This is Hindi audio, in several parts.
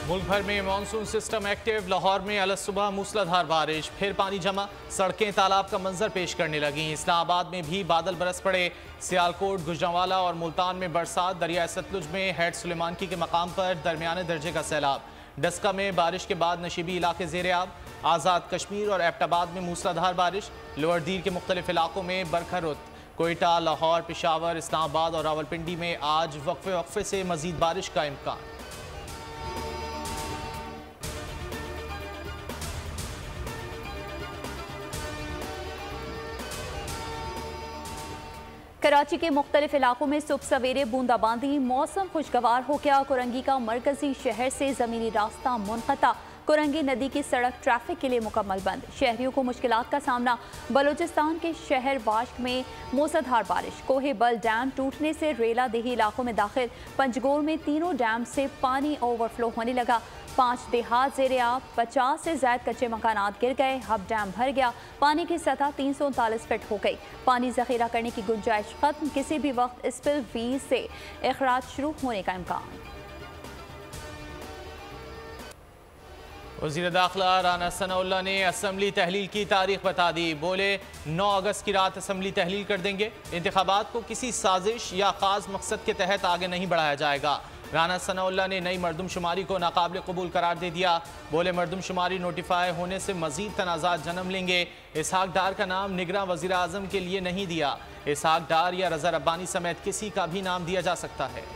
मुल्क भर में मानसून सिस्टम एक्टिव। लाहौर में अलसुबह मूसलाधार बारिश, फिर पानी जमा, सड़कें तालाब का मंजर पेश करने लगी। इस्लामाबाद में भी बादल बरस पड़े। सियालकोट, गुजरांवाला और मुल्तान में बरसात। दरिया सतलुज में हैड सुलेमानकी के मकाम पर दरमियाने दर्जे का सैलाब। डस्का में बारिश के बाद नशीबी इलाके ज़ेरे आब। आज़ाद कश्मीर और एबटाबाद में मूसलाधार बारिश। लोअर दीर के मुख्तलिफ इलाकों में बरखा रुत। कोयटा, लाहौर, पेशावर, इस्लामाबाद और रावलपिंडी में आज वक्फे वक्फे से मजीद बारिश का इम्कान। कराची के मुख्तलिफ इलाकों में सुबह सवेरे बूंदाबांदी। मौसम खुशगवार हो गया। कुरंगी का मरकजी शहर से ज़मीनी रास्ता मुनक़ता। कुरंगी नदी की सड़क ट्रैफिक के लिए मुकम्मल बंद। शहरियों को मुश्किलात का सामना। बलूचिस्तान के शहर वाश्क में मूसलाधार बारिश। कोहे बल डैम टूटने से रेला देही इलाकों में दाखिल। पंजगोर में तीनों डैम से पानी ओवरफ्लो होने लगा। 5 देहात ज़ेरे आब। 50 से ज़ायद कच्चे मकानात गिर गए। हब डैम भर गया। पानी की सतह 339 फीट हो गई। पानी ज़ख़ीरा करने की गुंजाइश खत्म। किसी भी वक्त स्पिल वी से अखराज शुरू होने का इम्कान। वज़ीर दाखिला राना सनाउल्लाह ने असम्बली तहलील की तारीख बता दी। बोले 9 अगस्त की रात असम्बली तहलील कर देंगे। इंतखाबात को किसी साजिश या ख़ास मकसद के तहत आगे नहीं बढ़ाया जाएगा। राना सनाउल्लाह ने नई मरदमशुमारी को नाकाबिल कबूल करार दे दिया। बोले मरदमशुमारी नोटिफाई होने से मजीद तनाज़ात जन्म लेंगे। इसहाक डार का नाम निगरां वज़ीर आज़म के लिए नहीं दिया। इसहाक डार या रज़ा रब्बानी समेत किसी का भी नाम दिया जा सकता है।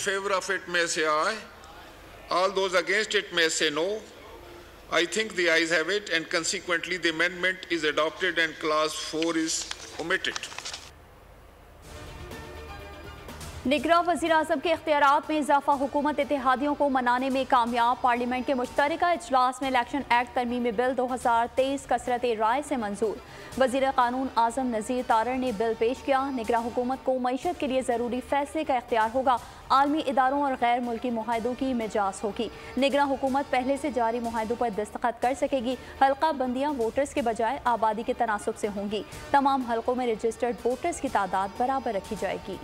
favor of it may say aye, all those against it may say no. I think the ayes have it, and consequently the amendment is adopted and clause 4 is omitted. निगरां वज़ीर आज़म के इख्तियारात में इजाफा। हुकूमत इत्तेहादियों को मनाने में कामयाब। पार्लियामेंट के मुश्तरका इजलास में इलेक्शन एक्ट तरमीमी बिल 2023 कसरत राय से मंजूर। वज़ीर कानून आज़म नज़ीर तारड़ ने बिल पेश किया। निगरां हुकूमत को मईशत के लिए ज़रूरी फैसले का इख्तियार होगा। आलमी इदारों और गैर मुल्की मुआहदों की मिजाज होगी। निगरां हुकूमत पहले से जारी मुआहदों पर दस्तखत कर सकेगी। हल्का बंदियाँ वोटर्स के बजाय आबादी के तनासुब से होंगी। तमाम हल्कों में रजिस्टर्ड वोटर्स की तादाद बराबर रखी जाएगी।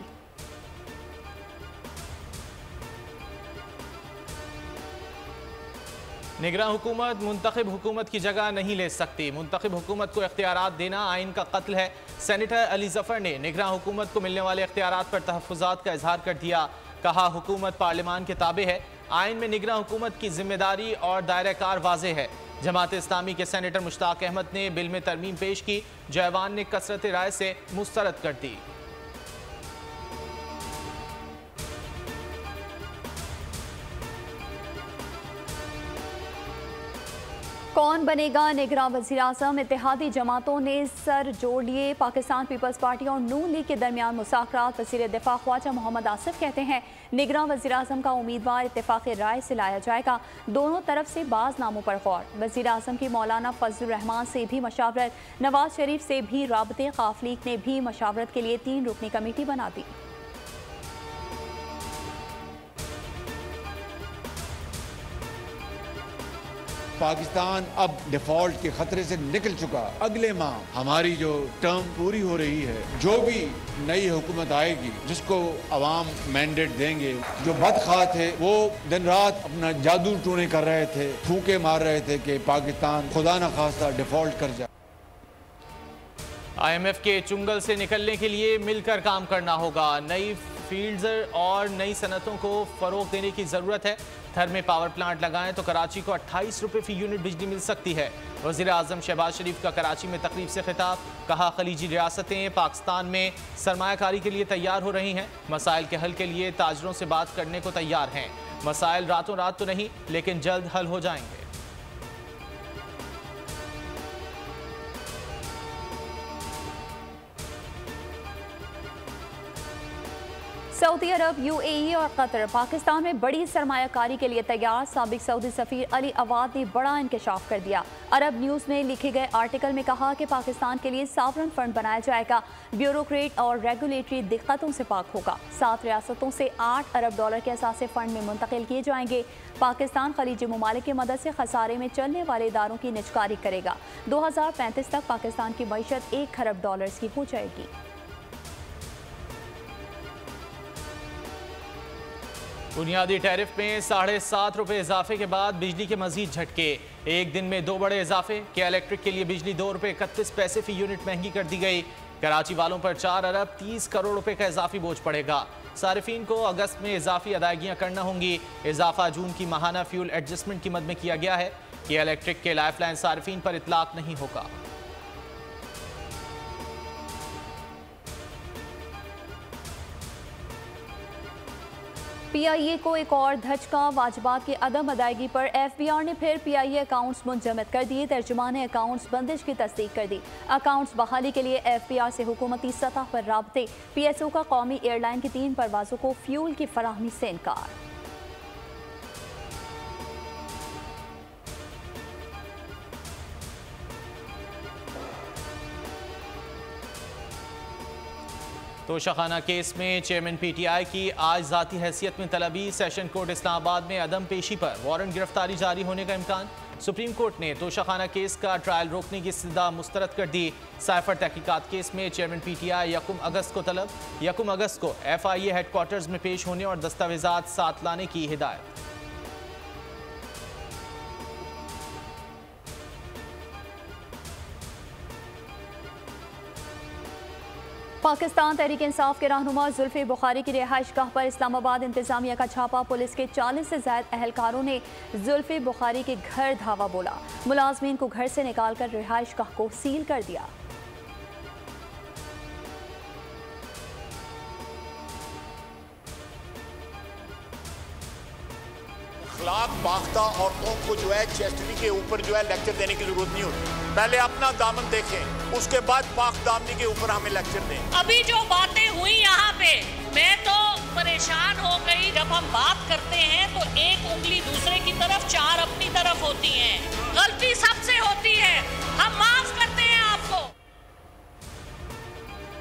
निगरां हुकूमत मुंतखब हुकूमत की जगह नहीं ले सकती। मुंतखब हुकूमत को इख्तियारात देना आइन का कत्ल है। सेनेटर अली जफर ने निगरां हुकूमत को मिलने वाले इख्तियारात पर तहफ़्फ़ुज़ात का इजहार कर दिया। कहा हुकूमत पार्लियामान के ताबे है। आइन में निगरां हुकूमत की जिम्मेदारी और दायरा कार वाज़े है। जमात इस्लामी के सेनेटर मुश्ताक अहमद ने बिल में तरमीम पेश की। जयवान ने कसरत राय से मुस्तरद कर दी। कौन बनेगा निगरां वज़ीर आज़म? इत्तेहादी जमातों ने सर जोड़ लिए। पाकिस्तान पीपल्स पार्टी और नून लीग के दरमियान मुज़ाकरात। वज़ीर दिफा ख्वाजा मोहम्मद आसिफ कहते हैं निगरां वज़ीर आज़म का उम्मीदवार इत्तेफाक़ राय से लाया जाएगा। दोनों तरफ से बाज़ नामों पर गौर। वज़ीर आज़म की मौलाना फजलुर रहमान से भी मशावरत। नवाज शरीफ से भी राबते। क़ाफ लीग ने भी मशावरत के लिए 3 रुकनी कमेटी बना दी। पाकिस्तान अब डिफॉल्ट के खतरे से निकल चुका। अगले माह हमारी जो टर्म पूरी हो रही है, जो भी नई हुकूमत आएगी जिसको अवाम मैंडेट देंगे, जो बदखा थे वो दिन रात अपना जादू टूने कर रहे थे, फूके मार रहे थे कि पाकिस्तान खुदा न खास्ता डिफॉल्ट कर जाए। IMF के चुंगल से निकलने के लिए मिलकर काम करना होगा। नई फील्ड्स और नई सनतों को फ़रोग देने की ज़रूरत है। थर में पावर प्लांट लगाएं तो कराची को 28 रुपये फ़ी यूनिट बिजली मिल सकती है। वज़ीर आज़म शहबाज शरीफ का कराची में तकरीब से खिताब। कहा खलीजी रियासतें पाकिस्तान में सरमायाकारी के लिए तैयार हो रही हैं। मसाइल के हल के लिए ताजरों से बात करने को तैयार हैं। मसाइल रातों रात तो नहीं, लेकिन जल्द हल हो जाएंगे। सऊदी अरब, UAE और कतर पाकिस्तान में बड़ी सरमायाकारी के लिए तैयार। साबिक सऊदी सफीर अली अवाद ने बड़ा इंकशाफ कर दिया। अरब न्यूज़ में लिखे गए आर्टिकल में कहा कि पाकिस्तान के लिए सॉवरन फंड बनाया जाएगा। ब्यूरोक्रेट और रेगुलेटरी दिक्कतों से पाक होगा। 7 रियासतों से $8 अरब के असासे फंड में मुंतकिल किए जाएंगे। पाकिस्तान खलीजी ममालिक की मदद से खसारे में चलने वाले इदारों की निजकारी करेगा। 2035 तक पाकिस्तान की मईशत $1 खरब की हो जाएगी। बुनियादी टैरिफ में 7.5 रुपये इजाफे के बाद बिजली के मजीद झटके। एक दिन में 2 बड़े इजाफे। के इलेक्ट्रिक के लिए बिजली 2 रुपये 31 पैसे फी यूनिट महंगी कर दी गई। कराची वालों पर 4 अरब 30 करोड़ रुपए का इजाफी बोझ पड़ेगा। सारिफीन को अगस्त में इजाफी अदायगियां करना होंगी। इजाफा जून की माहाना फ्यूल एडजस्टमेंट कीमत में किया गया है। के इलेक्ट्रिक के लाइफलाइन सारिफीन पर इतलाक नहीं होगा। पीआईए को एक और धचका। वाजिबात की अदम अदायगी पर एफबीआर ने फिर पीआईए अकाउंट्स मुंजमद कर दिए। तर्जुमान ने अकाउंट्स बंदिश की तस्दीक कर दी। अकाउंट्स बहाली के लिए एफबीआर से हुकूमती सतह पर राब्ते। पीएसओ का कौमी एयरलाइन की 3 परवाजों को फ्यूल की फराहमी से इनकार। तोशाखाना केस में चेयरमैन पीटीआई की आज जाती हैसियत में तलबी। सेशन कोर्ट इस्लामाबाद में अदम पेशी पर वारंट गिरफ्तारी जारी होने का इम्कान। सुप्रीम कोर्ट ने तोशाखाना केस का ट्रायल रोकने की इस्तदा मुस्तरद कर दी। साइफर तहकीकात केस में चेयरमैन पीटीआई 1 अगस्त को तलब। 1 अगस्त को एफआईए हेडक्वार्टर्स में पेश होने और दस्तावेजात साथ लाने की हिदायत। पाकिस्तान तहरीक इंसाफ के रहनुमा जुल्फी बुखारी की रिहाइश गाह पर इस्लामाबाद इंतजामिया का छापा। पुलिस के 40 से ज्यादा अहलकारों ने जुल्फी बुखारी के घर धावा बोला। मुलाजमीन को घर से निकालकर रिहाइश गाह को सील कर दिया। अखलाक बाख्ता औरतों को जो है चेस्टरी के ऊपर जो है लेक्चर देने की जरूरत नहीं होती। पहले अपना दामन देखें, उसके बाद पाक दामनी के ऊपर हमें लेक्चर दें। अभी जो बातें हुई यहाँ पे, मैं तो परेशान हो गई। जब हम बात करते हैं तो एक उंगली दूसरे की तरफ, 4 अपनी तरफ होती हैं। गलती सबसे होती है, हम माफ करते हैं आपको।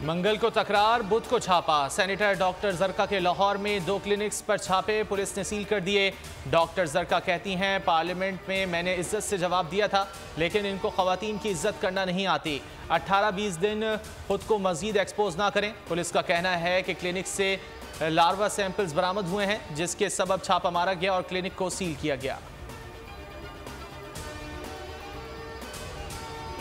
मंगल को तकरार, बुध को छापा। सेनेटर डॉक्टर जरका के लाहौर में 2 क्लिनिक्स पर छापे, पुलिस ने सील कर दिए। डॉक्टर जरका कहती हैं पार्लियामेंट में मैंने इज्जत से जवाब दिया था, लेकिन इनको खवातीन की इज्जत करना नहीं आती। 18-20 दिन खुद को मजीद एक्सपोज ना करें। पुलिस का कहना है कि क्लिनिक से लार्वा सैंपल्स बरामद हुए हैं, जिसके सबब छापा मारा गया और क्लिनिक को सील किया गया।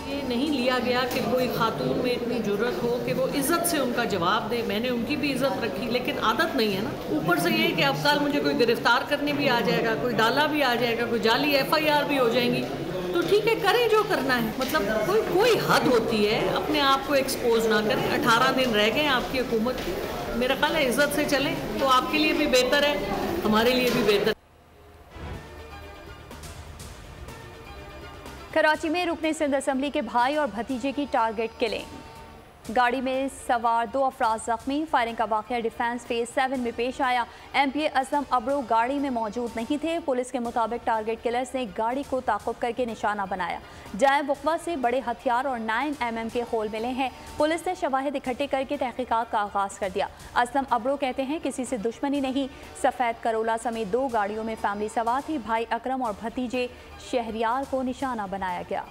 ये नहीं लिया गया कि कोई खातून में इतनी जुर्रत हो कि वो इज्जत से उनका जवाब दे। मैंने उनकी भी इज्जत रखी, लेकिन आदत नहीं है ना। ऊपर से ये कि अब कल मुझे कोई गिरफ्तार करने भी आ जाएगा, कोई डाला भी आ जाएगा, कोई जाली एफआईआर भी हो जाएंगी। तो ठीक है, करें जो करना है। मतलब कोई हद होती है, अपने आप को एक्सपोज ना करें। 18 दिन रह गए आपकी हुकूमत के। मेरा ख्याल है इज्जत से चलें तो आपके लिए भी बेहतर है, हमारे लिए भी बेहतर। कराची में रुकने सिंध असम्बली के भाई और भतीजे की टारगेट किलिंग। गाड़ी में सवार 2 अफराद जख्मी। फायरिंग का वाक़या डिफेंस फेज 7 में पेश आया। एमपीए असलम अबरो गाड़ी में मौजूद नहीं थे। पुलिस के मुताबिक टारगेट किलर्स ने गाड़ी को ताक़ुब करके निशाना बनाया। जाए वक़्वा से बड़े हथियार और 9mm के खोल मिले हैं। पुलिस ने शवाहिद इकट्ठे करके तहकीकात का आगाज़ कर दिया। असलम अबरो कहते हैं किसी से दुश्मनी नहीं। सफ़ेद करोला समेत 2 गाड़ियों में फैमिली सवार थी। भाई अकरम और भतीजे शहरियार को निशाना बनाया गया।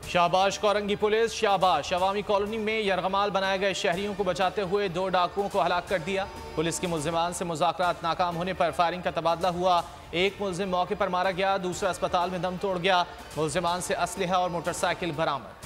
शाहबाज कोरंगी पुलिस। शाहबाज अवामी कॉलोनी में यरगमाल बनाए गए शहरियों को बचाते हुए 2 डाकुओं को हलाक कर दिया। पुलिस के मुल्जिमान से मुज़ाकरात नाकाम होने पर फायरिंग का तबादला हुआ। एक मुल्जिम मौके पर मारा गया, दूसरा अस्पताल में दम तोड़ गया। मुल्जिमान से असलहा और मोटरसाइकिल बरामद।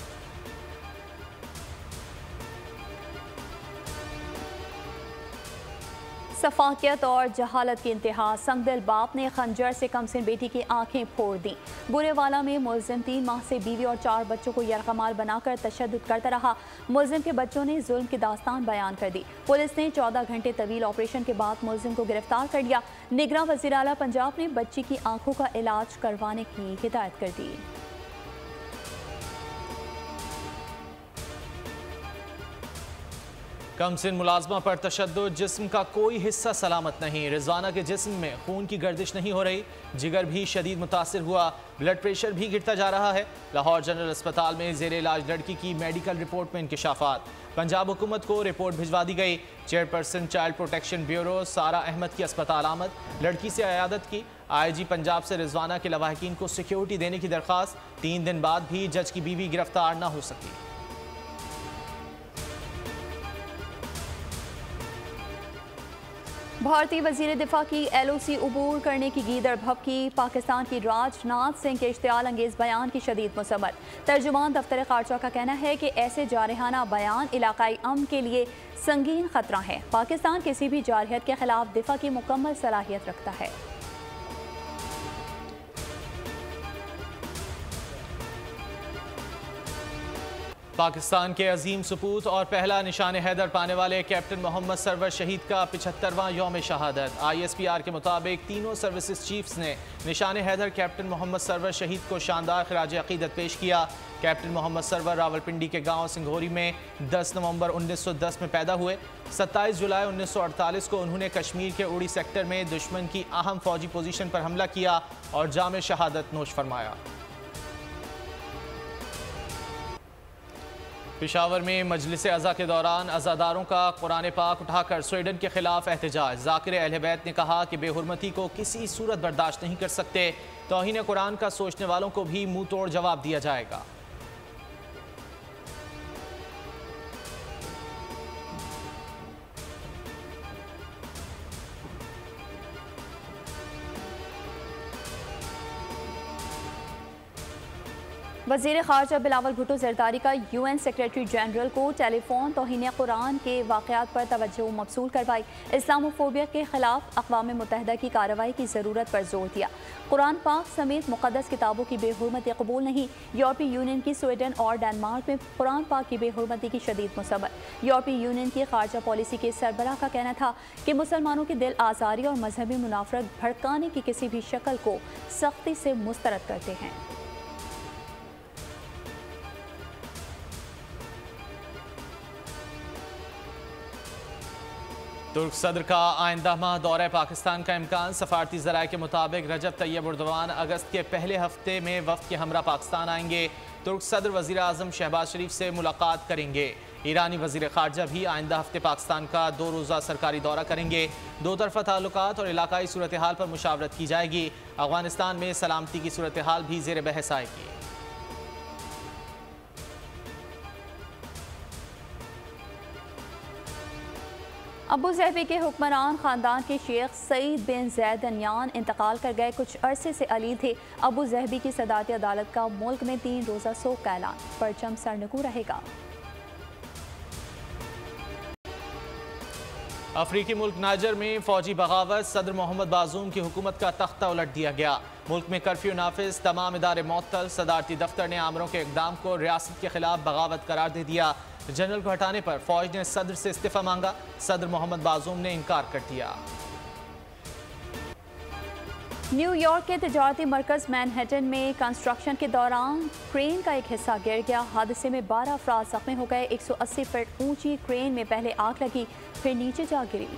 सफाकियत और जहालत की इंतहा। संगदिल बाप ने खंजर से कमसिन बेटी की आंखें फोड़ दी। बुरेवाला में मुलजिम 3 माह से बीवी और 4 बच्चों को यरगमाल बनाकर तशद्दुद करता रहा। मुलजिम के बच्चों ने जुल्म की दास्तान बयान कर दी। पुलिस ने 14 घंटे तवील ऑपरेशन के बाद मुलजिम को गिरफ्तार कर लिया। निगरां वज़ीर आला पंजाब ने बच्ची की आंखों का इलाज करवाने की हिदायत कर दी। कमसिन मुलाजमा पर तशद्दुद। जिस्म का कोई हिस्सा सलामत नहीं। रिजवाना के जिस्म में खून की गर्दिश नहीं हो रही। जिगर भी शदीद मुतासिर हुआ। ब्लड प्रेशर भी गिरता जा रहा है। लाहौर जनरल अस्पताल में जेर इलाज लड़की की मेडिकल रिपोर्ट में इंकशाफात। पंजाब हुकूमत को रिपोर्ट भिजवा दी गई। चेयरपर्सन चाइल्ड प्रोटेक्शन ब्यूरो सारा अहमद की अस्पताल आमद। लड़की से अयादत की। IG पंजाब से रिजवाना के लवाहिकीन को सिक्योरिटी देने की दरख्वास्त। 3 दिन बाद भी जज की बीवी गिरफ्तार न हो सकी। भारतीय वजीर दिफा की LOC उबूर करने की गीदड़ भभकी। पाकिस्तान की राजनाथ सिंह के इश्तियाल अंगेज बयान की शदीद मुसम्मत। तर्जुमान दफ्तर खारजा का कहना है कि ऐसे जारहाना बयान इलाकाई अमन के लिए संगीन खतरा है। पाकिस्तान किसी भी जारहियत के खिलाफ दिफा की मुकम्मल सलाहियत रखता है। पाकिस्तान के अजीम सपूत और पहला निशान हैदर पाने वाले कैप्टन मोहम्मद सरवर शहीद का 75वां यौम शहादत। ISPR के मुताबिक तीनों सर्विसेज चीफ्स ने निशान हैदर कैप्टन मोहम्मद सरवर शहीद को शानदार खिराज अकीदत पेश किया। कैप्टन मोहम्मद सरवर रावलपिंडी के गांव सिंघोरी में 10 नवंबर 1910 में पैदा हुए। 27 जुलाई 1948 को उन्होंने कश्मीर के उड़ी सेक्टर में दुश्मन की अहम फौजी पोजीशन पर हमला किया और जाम शहादत नोश फरमाया। पेशावर में मजलिस अज़ा के दौरान अज़ादारों का कुरान पाक उठाकर स्वीडन के खिलाफ एहतजाज। ज़ाकिर अहले बैत ने कहा कि बेहुरमती को किसी सूरत बर्दाश्त नहीं कर सकते। तौहीन कुरान का सोचने वालों को भी मुंह तोड़ जवाब दिया जाएगा। वज़ीर ख़ारजा बिलावल भुट्टो ज़रदारी का UN सेक्रेटरी जनरल को टेलीफोन तौहीन कुरान के वाक़यात पर तवज्जो मबसूल करवाई। इस्लामोफोबिया के खिलाफ अक़वाम मुत्तहिदा की कार्रवाई की ज़रूरत पर जोर दिया। कुरान पाक समेत मुक़द्दस किताबों की बेहुरमती कबूल नहीं। यूरोपीय यूनियन की स्वीडन और डेनमार्क में कुरान पाक की बेहुरमती की शदीद मुसम्मत। यूरोपीय यूनियन की ख़ारजा पॉलिसी के सरबराह का कहना था कि मुसलमानों की दिल आज़ारी और मजहबी मुनाफरत भड़काने की किसी भी शक्ल को सख्ती से मुस्तरद करते हैं। तुर्क सदर का आइंदा माह दौरे पाकिस्तान का इम्कान। सफारती ज़राए के मुताबिक रजब तैयब एर्दोगान अगस्त के पहले हफ्ते में वफ़द के हमरा पाकिस्तान आएंगे। तुर्क सदर वज़ीर आज़म शहबाज शरीफ से मुलाकात करेंगे। ईरानी वज़ीर ख़ारजा भी आइंदा हफ्ते पाकिस्तान का 2 रोज़ा सरकारी दौरा करेंगे। दो तरफ़ा ताल्लुकात और इलाकाई सूरत हाल पर मुशावरत की जाएगी। अफ़गानिस्तान में सलामती की सूरत हाल भी ज़ेर बहस आएगी। अबू ज़हबी के हुक्मरान ख़ानदान के शेख सईद बिन ज़ैद अल नहयान इंतकाल कर गए। कुछ अरसे से अली थे। अबू ज़हबी की सदारती अदालत का मुल्क में 3 रोज़ा सोग का ऐलान। परचम सरनगू रहेगा। अफ्रीकी मुल्क नाइजर में फौजी बगावत। सदर मोहम्मद बाजूम की हुकूमत का तख्ता उलट दिया गया। मुल्क में कर्फ्यू नाफिज, तमाम इदारे मुअत्तल। सदारती दफ्तर ने आमरों के इकदाम को रियासत के खिलाफ बगावत करार दे दिया। जनरल को हटाने पर फौज ने सदर से इस्तीफा मांगा। सदर मोहम्मद बाजूम ने इनकार कर दिया। न्यूयॉर्क के तिजारती मरकज मैनहट्टन में कंस्ट्रक्शन के दौरान क्रेन का एक हिस्सा गिर गया। हादसे में 12 अफराद जख्मी हो गए। 180 फीट ऊंची क्रेन में पहले आग लगी, फिर नीचे जा गिरी।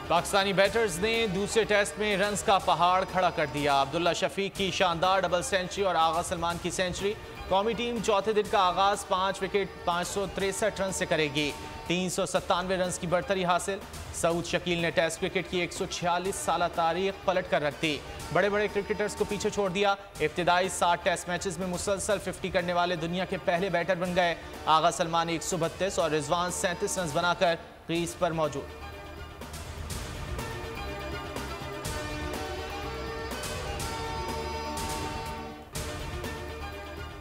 पाकिस्तानी बैटर्स ने दूसरे टेस्ट में रन्स का पहाड़ खड़ा कर दिया। अब्दुल्ला शफीक की शानदार डबल सेंचुरी और आगा सलमान की सेंचुरी। कौमी टीम चौथे दिन का आगाज 5 विकेट 563 रन से करेगी। 397 रन की बढ़तरी हासिल। सऊद शकील ने टेस्ट क्रिकेट की 146 साल तारीख पलट कर रख दी। बड़े बड़े क्रिकेटर्स को पीछे छोड़ दिया। इब्तिदाई 60 टेस्ट मैचेस में मुसलसल 50 करने वाले दुनिया के पहले बैटर बन गए। आगा सलमान 132 और रिजवान 37 रन बनाकर क्रीज पर मौजूद।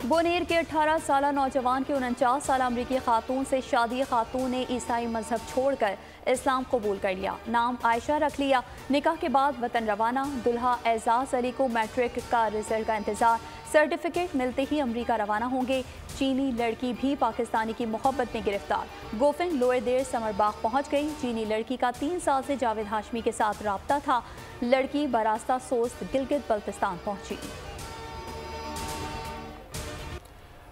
बोनेर के 18 साल नौजवान की 49 साल अमरीकी खातून से शादी। खातून ने ईसाई मजहब छोड़कर इस्लाम कबूल कर लिया। नाम आयशा रख लिया। निकाह के बाद वतन रवाना। दुल्हा एजाज अली को मैट्रिक का रिजल्ट का इंतजार। सर्टिफिकेट मिलते ही अमरीका रवाना होंगे। चीनी लड़की भी पाकिस्तानी की मोहब्बत में गिरफ्तार। गोफिन लोअर देर समरबाग पहुंच गई। चीनी लड़की का 3 साल से जावेद हाशमी के साथ राब्ता था। लड़की बरास्ता सोस्त गिलगित बल्तिस्तान पहुंची।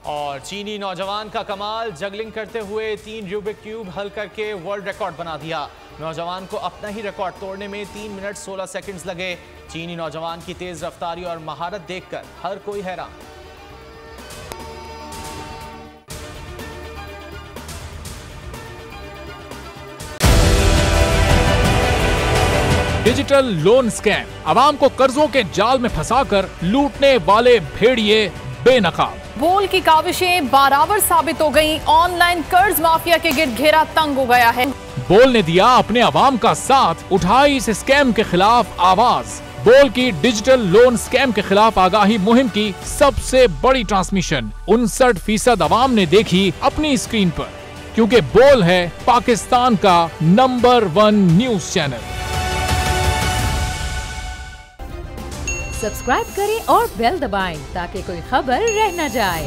और चीनी नौजवान का कमाल, जगलिंग करते हुए 3 रूबिक क्यूब हल करके वर्ल्ड रिकॉर्ड बना दिया। नौजवान को अपना ही रिकॉर्ड तोड़ने में 3 मिनट 16 सेकंड्स लगे। चीनी नौजवान की तेज रफ्तारी और महारत देखकर हर कोई हैरान। डिजिटल लोन स्कैम, आवाम को कर्जों के जाल में फंसाकर लूटने वाले भेड़िए बेनकाब। बोल की काविशें बाराबर साबित हो गईं। ऑनलाइन कर्ज माफिया के गिर्द घेरा तंग हो गया है। बोल ने दिया अपने अवाम का साथ, उठाई इस स्कैम के खिलाफ आवाज। बोल की डिजिटल लोन स्कैम के खिलाफ आगाही मुहिम की सबसे बड़ी ट्रांसमिशन 59% अवाम ने देखी अपनी स्क्रीन पर, क्योंकि बोल है पाकिस्तान का नंबर 1 न्यूज चैनल। सब्सक्राइब करें और बेल दबाएं ताकि कोई खबर रह न जाए।